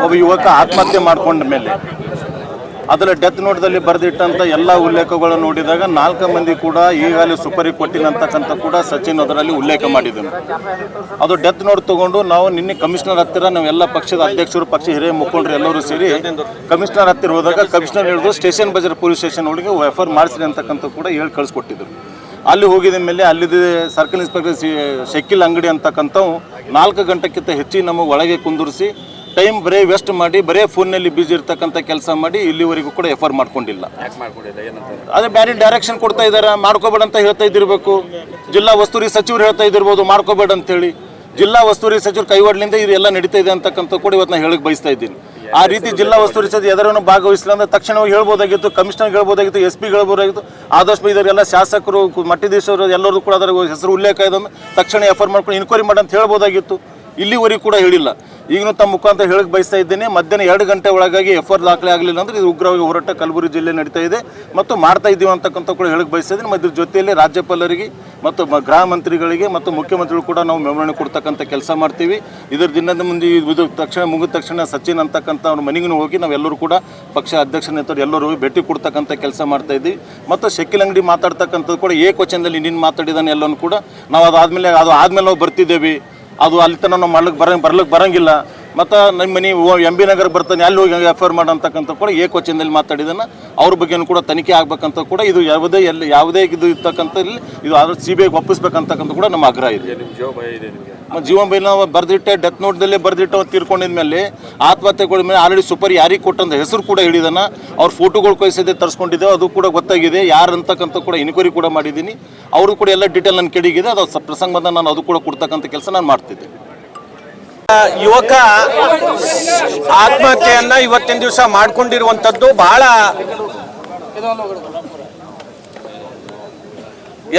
ಒಬ್ಬ ಯುವಕ ಆತ್ಮಹತ್ಯೆ ಮಾಡಿಕೊಂಡ ಮೇಲೆ ಅದರ ಡೆತ್ ನೋಟ್ದಲ್ಲಿ ಬರೆದಿಟ್ಟಂಥ ಎಲ್ಲ ಉಲ್ಲೇಖಗಳನ್ನು ನೋಡಿದಾಗ 4 ಮಂದಿ ಕೂಡ ಈಗಾಗಲೇ ಸುಪರಿ ಕೊಟ್ಟಿನಂತಕ್ಕಂಥ ಕೂಡ ಸಚಿನ್ ಅದರಲ್ಲಿ ಉಲ್ಲೇಖ ಮಾಡಿದ್ದನು. ಅದು ಡೆತ್ ನೋಟ್ ತಗೊಂಡು ನಾವು ನಿನ್ನೆ ಕಮಿಷನರ್ ಹತ್ತಿರ ನಾವೆಲ್ಲ ಪಕ್ಷದ ಅಧ್ಯಕ್ಷರು, ಪಕ್ಷ ಹಿರಿಯ ಮುಖಂಡರು ಎಲ್ಲರೂ ಸೇರಿ ಕಮಿಷನರ್ ಹತ್ತಿರ ಹೋದಾಗ ಕಮಿಷನರ್ ಹೇಳಿದ್ರು ಸ್ಟೇಷನ್ ಬಜಾರ್ ಪೊಲೀಸ್ ಸ್ಟೇಷನ್ ಒಳಗೆ ಎಫ್ಐಆರ್ ಮಾಡಿಸ್ರಿ ಅಂತಕ್ಕಂಥ ಕೂಡ ಹೇಳಿ ಕಳಿಸ್ಕೊಟ್ಟಿದ್ರು. ಅಲ್ಲಿ ಹೋಗಿದ ಮೇಲೆ ಅಲ್ಲಿದ್ದ ಸರ್ಕಲ್ ಇನ್ಸ್ಪೆಕ್ಟರ್ ಶಕೀಲ್ ಅಂಗಡಿ ಅಂತಕ್ಕಂಥವು 4 ಗಂಟೆಗಿಂತ ಹೆಚ್ಚಿಗೆ ನಮಗೆ ಒಳಗೆ ಕುಂದಿರಿಸಿ ಟೈಮ್ ಬರೀ ವೇಸ್ಟ್ ಮಾಡಿ ಬರೀ ಫೋನ್ನಲ್ಲಿ ಬಿಜಿ ಇರ್ತಕ್ಕಂಥ ಕೆಲಸ ಮಾಡಿ ಇಲ್ಲಿವರೆಗೂ ಕೂಡ ಎಫ್ಐಆರ್ ಮಾಡ್ಕೊಂಡಿಲ್ಲ. ಅದೇ ಬೇರೆ ಡೈರೆಕ್ಷನ್ ಕೊಡ್ತಾ ಇದ್ದಾರೆ, ಮಾಡ್ಕೋಬೇಡ ಅಂತ ಹೇಳ್ತಾ ಇದ್ದಿರಬೇಕು. ಜಿಲ್ಲಾ ಉಸ್ತುವಾರಿ ಸಚಿವರು ಹೇಳ್ತಾ ಇದ್ದಿರ್ಬೋದು ಮಾಡ್ಕೋಬೇಡ ಅಂತೇಳಿ. ಜಿಲ್ಲಾ ಉಸ್ತುವಾರಿ ಸಚಿವರು ಕೈವಾಡ್ಲಿಂದ ಇದೆಲ್ಲ ನಡೀತಾ ಇದೆ ಅಂತಕ್ಕಂಥ ಕೂಡ ಇವತ್ತು ನಾನು ಹೇಳಕ್ಕೆ ಬಯಸ್ತಾ ಇದ್ದೀನಿ. ಆ ರೀತಿ ಜಿಲ್ಲಾ ಉಸ್ತುವಾರಿ ಸಚಿವರು ಎದರನ್ನು ಭಾಗವಹಿಸಲಿಲ್ಲ ಅಂದ್ರೆ ತಕ್ಷಣವಾಗಿ ಹೇಳ್ಬೋದಾಗಿತ್ತು, ಕಮಿಷನರ್ ಹೇಳ್ಬೋದಾಗಿತ್ತು, SP ಹೇಳ್ಬೋದಾಗಿತ್ತು. ಆದಷ್ಟು ಇದರೆಲ್ಲ ಶಾಸಕರು, ಮಠಾಧೀಶರು ಎಲ್ಲರೂ ಕೂಡ ಅದರ ಹೆಸರು ಉಲ್ಲೇಖ ಇದೆ ತಕ್ಷಣ ಎಫ್ಐಆರ್ ಮಾಡ್ಕೊಂಡು ಇನ್ಕ್ವೈರಿ ಮಾಡಿ ಅಂತ ಹೇಳ್ಬೋದಾಗಿತ್ತು. ಇಲ್ಲಿವರೆಗೂ ಕೂಡ ಹೇಳಿಲ್ಲ. ಈಗಲೂ ತಮ್ಮ ಮುಖಾಂತರ ಹೇಳಕ್ಕೆ ಬಯಸ್ತಾ ಇದ್ದೇನೆ, ಮಧ್ಯಾಹ್ನ 2 ಗಂಟೆ ಒಳಗಾಗಿ ಎಫ್ಐಆರ್ ದಾಖಲೆ ಆಗಲಿಲ್ಲ ಅಂದರೆ ಇದು ಉಗ್ರವಾಗಿ ಹೋರಾಟ ಕಲಬುರಗಿ ಜಿಲ್ಲೆ ನಡೀತಾ ಇದೆ ಮತ್ತು ಮಾಡ್ತಾ ಇದ್ದೀವಿ ಅಂತಕ್ಕಂಥ ಕೂಡ ಹೇಳಕ್ಕೆ ಬಯಸ್ತಾ ಇದ್ದೀನಿ. ಮತ್ತು ಜೊತೆಯಲ್ಲಿ ರಾಜ್ಯಪಾಲರಿಗೆ ಮತ್ತು ಗೃಹ ಮಂತ್ರಿಗಳಿಗೆ ಮತ್ತು ಮುಖ್ಯಮಂತ್ರಿಗಳು ಕೂಡ ನಾವು ಮೆಮೊರಾಂಡಮ್ ಕೊಡ್ತಕ್ಕಂಥ ಕೆಲಸ ಮಾಡ್ತೀವಿ. ಇದರ ದಿನದ ಮುಂದೆ ಇದು ತಕ್ಷಣ ಮುಗಿದ ತಕ್ಷಣ ಸಚಿನ್ ಅಂತಕ್ಕಂಥ ಅವ್ರ ಮನೆಗೂ ಹೋಗಿ ನಾವೆಲ್ಲರೂ ಕೂಡ ಪಕ್ಷ ಅಧ್ಯಕ್ಷ ನೇತರು ಎಲ್ಲರೂ ಹೋಗಿ ಭೇಟಿ ಕೊಡ್ತಕ್ಕಂಥ ಕೆಲಸ ಮಾಡ್ತಾ ಇದ್ದೀವಿ. ಮತ್ತು ಶಕೀಲ್ ಅಂಗಡಿ ಮಾತಾಡ್ತಕ್ಕಂಥದ್ದು ಕೂಡ ಏಕವಚನದಲ್ಲಿ ನಿನ್ನ ಮಾತಾಡಿದಾನೆ ಎಲ್ಲನೂ ಕೂಡ ನಾವು ಆದಮೇಲೆ ನಾವು ಬರ್ತಿದ್ದೇವೆ. ಅದು ಅಲ್ಲಿ ತನಕ ನಾವು ಬರ್ಲಿಕ್ಕೆ ಬರೋಂಗಿಲ್ಲ. ಮತ್ತು ನಮ್ಮ ಮನೆ MB ನಗರ ಬರ್ತಾನೆ ಅಲ್ಲಿ ಹೋಗಿ ಎಫ್ಐಆರ್ ಮಾಡೋಂತಕ್ಕಂಥ ಕೂಡ ಏಕವಚನದಲ್ಲಿ ಮಾತಾಡಿದಾನೆ. ಅವ್ರ ಬಗ್ಗೆನೂ ಕೂಡ ತನಿಖೆ ಆಗ್ಬೇಕಂತ ಕೂಡ ಇದು ಯಾವುದೇ ಇದು ಇರ್ತಕ್ಕಂಥ ಇದು ಆದ್ರೆ CBIಗೆ ಒಪ್ಪಿಸ್ಬೇಕಂತಕ್ಕಂಥ ಕೂಡ ನಮ್ಮ ಆಗ್ರಹ ಇದೆ. ಜೀವನ ಬೈ ನಾವು ಬರೆದಿಟ್ಟೆ ಡೆತ್ ನೋಟ್ದಲ್ಲೇ ಬರೆದಿಟ್ಟು ತೀರ್ಕೊಂಡಿದ ಮೇಲೆ ಆತ್ಮಹತ್ಯೆಗಳ ಮೇಲೆ ಆಲ್ರೆಡಿ ಸುಪರಿ ಯಾರಿಗೆ ಕೊಟ್ಟಂತ ಹೆಸರು ಕೂಡ ಹೇಳಿದಾನ. ಅವ್ರ ಫೋಟೋಗಳು ಕಳಿಸದೆ ತರಿಸ್ಕೊಂಡಿದ್ದೇವೆ, ಅದು ಕೂಡ ಗೊತ್ತಾಗಿದೆ. ಯಾರು ಅಂತಕ್ಕಂಥ ಕೂಡ ಇನ್ಕ್ವೈರಿ ಕೂಡ ಮಾಡಿದ್ದೀನಿ. ಅವರು ಕೂಡ ಎಲ್ಲ ಡೀಟೇಲ್ ನನ್ನ ಕೆಡಿಗಿದೆ. ಅದು ಪ್ರಸಂಗ ಬಂದ ನಾನು ಅದು ಕೂಡ ಕೊಡ್ತಕ್ಕಂಥ ಕೆಲಸ ನಾನು ಮಾಡ್ತಿದ್ದೆ. ಯುವಕ ಆತ್ಮಹತ್ಯೆಯನ್ನ ಇವತ್ತಿನ ದಿವಸ ಮಾಡ್ಕೊಂಡಿರುವಂತದ್ದು ಬಹಳ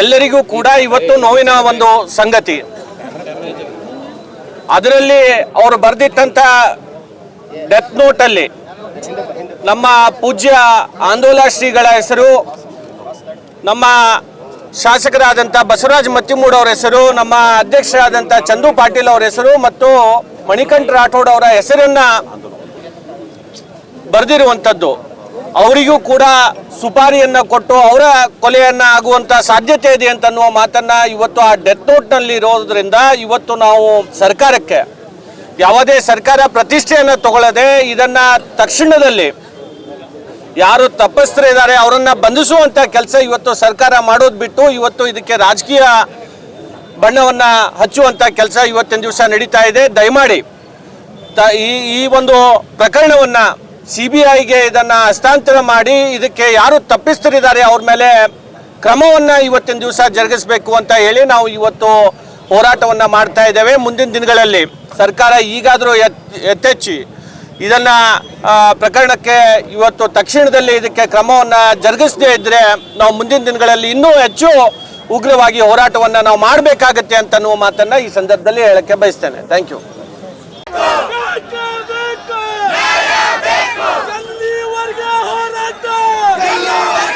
ಎಲ್ಲರಿಗೂ ಕೂಡ ಇವತ್ತು ನೋವಿನ ಒಂದು ಸಂಗತಿ. ಅದರಲ್ಲಿ ಅವರು ಬರೆದಿಟ್ಟಂತ ಡೆತ್ ನೋಟ್ ಅಲ್ಲಿ ನಮ್ಮ ಪೂಜ್ಯ ಆಂದೋಲನ ಶ್ರೀಗಳ ಹೆಸರು, ನಮ್ಮ ಶಾಸಕರಾದಂಥ ಬಸವರಾಜ ಮತ್ತಿಮೂಡ್ ಅವರ ಹೆಸರು, ನಮ್ಮ ಅಧ್ಯಕ್ಷರಾದಂಥ ಚಂದು ಪಾಟೀಲ್ ಅವರ ಹೆಸರು ಮತ್ತು ಮಣಿಕಂಠ ರಾಠೋಡ್ ಅವರ ಹೆಸರನ್ನ ಬರೆದಿರುವಂಥದ್ದು. ಅವರಿಗೂ ಕೂಡ ಸುಪಾರಿಯನ್ನ ಕೊಟ್ಟು ಅವರ ಕೊಲೆಯನ್ನ ಆಗುವಂತ ಸಾಧ್ಯತೆ ಇದೆ ಅಂತ ಅನ್ನುವ ಮಾತನ್ನ ಇವತ್ತು ಆ ಡೆತ್ ನೋಟ್ನಲ್ಲಿ ಇರೋದ್ರಿಂದ ಇವತ್ತು ನಾವು ಸರ್ಕಾರಕ್ಕೆ ಯಾವುದೇ ಸರ್ಕಾರ ಪ್ರತಿಷ್ಠೆಯನ್ನು ತಗೊಳ್ಳದೆ ಇದನ್ನ ತಕ್ಷಣದಲ್ಲಿ ಯಾರು ತಪ್ಪಿಸ್ತರಿದ್ದಾರೆ ಅವರನ್ನ ಬಂಧಿಸುವಂತ ಕೆಲಸ ಇವತ್ತು ಸರ್ಕಾರ ಮಾಡೋದು ಬಿಟ್ಟು ಇವತ್ತು ಇದಕ್ಕೆ ರಾಜಕೀಯ ಬಣ್ಣವನ್ನ ಹಚ್ಚುವಂತ ಕೆಲಸ ಇವತ್ತಿನ ದಿವಸ ನಡೀತಾ ಇದೆ. ದಯಮಾಡಿ ಈ ಒಂದು ಪ್ರಕರಣವನ್ನ CBIಗೆ ಇದನ್ನ ಹಸ್ತಾಂತರ ಮಾಡಿ ಇದಕ್ಕೆ ಯಾರು ತಪ್ಪಿಸ್ತರಿದ್ದಾರೆ ಅವ್ರ ಮೇಲೆ ಕ್ರಮವನ್ನ ಇವತ್ತಿನ ದಿವಸ ಜರುಗಿಸಬೇಕು ಅಂತ ಹೇಳಿ ನಾವು ಇವತ್ತು ಹೋರಾಟವನ್ನ ಮಾಡ್ತಾ ಇದ್ದೇವೆ. ಮುಂದಿನ ದಿನಗಳಲ್ಲಿ ಸರ್ಕಾರ ಈಗಾದರೂ ಎತ್ತೆಚ್ಚಿ ಇದನ್ನ ಪ್ರಕರಣಕ್ಕೆ ಇವತ್ತು ತಕ್ಷಣದಲ್ಲಿ ಇದಕ್ಕೆ ಕ್ರಮವನ್ನ ಜರುಗಿಸದೇ ಇದ್ರೆ ನಾವು ಮುಂದಿನ ದಿನಗಳಲ್ಲಿ ಇನ್ನೂ ಹೆಚ್ಚು ಉಗ್ರವಾಗಿ ಹೋರಾಟವನ್ನ ನಾವು ಮಾಡಬೇಕಾಗತ್ತೆ ಅಂತ ಅನ್ನುವ ಮಾತನ್ನ ಈ ಸಂದರ್ಭದಲ್ಲಿ ಹೇಳಕ್ಕೆ ಬಯಸ್ತೇನೆ. Thank you. ಹೋರಾಟ